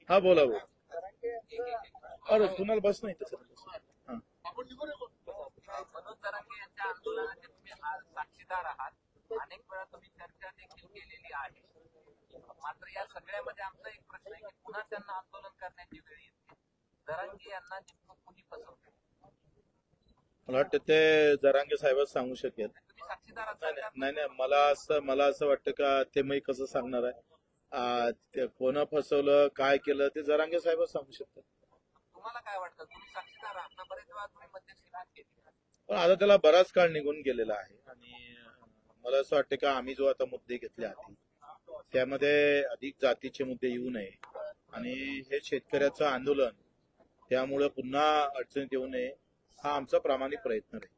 हा बोला बोला. अरे कुणाल बस नाही तसं. मनोज जरांगे यांच्या आंदोलनाचे तुम्ही साक्षीदार आहात. अनेक वेळा तुम्ही चर्चा देखील केलेली आहे. मात्र या सगळ्यामध्ये आमचा एक प्रश्न आहे की पुन्हा त्यांना आंदोलन करण्याची वेळ येते. जरांगे यांना नेमकं कुणी फसवलं? मला वाटतं ते जरांगे साहेबच सांगू शकेल. तुम्ही साक्षीदार नाही नाही मला असं वाटतं का ते मी कसं सांगणार आहे. ते कोण फसवलं काय केलं ते जरांगे साहेबच सांगू शकतात. तुम्हाला काय वाटतं? तुम्ही साक्षीदार आहात ना, बरेच वेळा तुम्ही मध्यस्थी केली. पण आता त्याला बराच काळ निघून गेलेला आहे आणि मला असं वाटतं का आम्ही जो आता मुद्दे घेतले आहेत त्यामध्ये अधिक जातीचे मुद्दे येऊ नये आणि हे शेतकऱ्याचं आंदोलन त्यामुळे पुन्हा अडचणीत येऊ नये हा आमचा प्रामाणिक प्रयत्न आहे.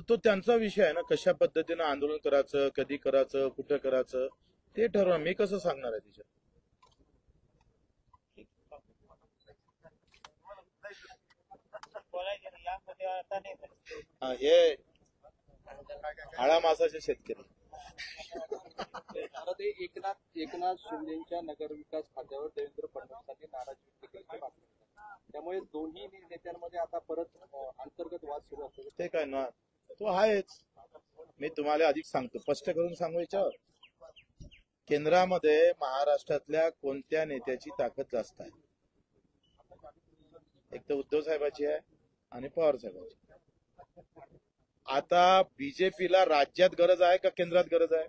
तो त्यांचा विषय आहे ना, कशा पद्धतीनं आंदोलन करायचं, कधी करायचं, कुठं करायचं ते ठरवा. मी कसं सांगणार आहे तिच्यात. हे हाळा मासाचे शेतकरी. एकनाथ शिंदेच्या नगरविकास खात्यावर देवेंद्र फडणवीसांनी नाराजी व्यक्त केली. त्यामुळे दोन्ही नेत्यांमध्ये आता परत अंतर्गत वाद सुरू असतो. ते काय ना तो आहेच. मी तुम्हाला अधिक सांगतो, स्पष्ट करून सांगू याच्यावर. केंद्रामध्ये महाराष्ट्रातल्या कोणत्या नेत्याची ताकद जास्त आहे? एक तर उद्धव साहेबाची आहे आणि पवार साहेबाची. आता बीजेपीला राज्यात गरज आहे का केंद्रात गरज आहे?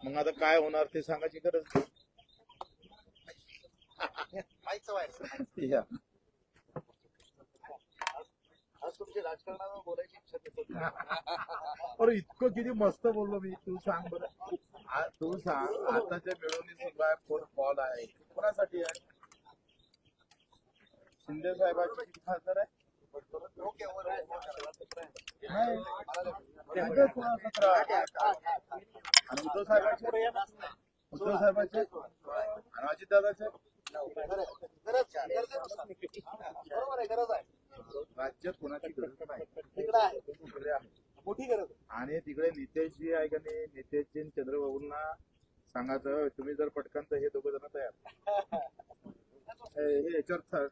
मग आता काय होणार ते सांगायची गरज नाही. राजकारणावर बोलायची इच्छा. अरे इतकं किती मस्त बोललो मी. तू सांग बरं, तू सांग आताच्या मिळवणीशिवाय फोन कॉल आहे कोणासाठी आहे? शिंदे साहेबांची किती खासदार आहे? आणि उद्धव साहेबांचे आणि अजितदादाचे राज्यात कोणाची गरज नाही, मोठी गरज. आणि तिकडे नितेशजी आहे का नाही, नितेशजी चंद्रबाबूंना सांगायचं तुम्ही जर पटकन तर हे दोघं जण तयार हे याच्यावर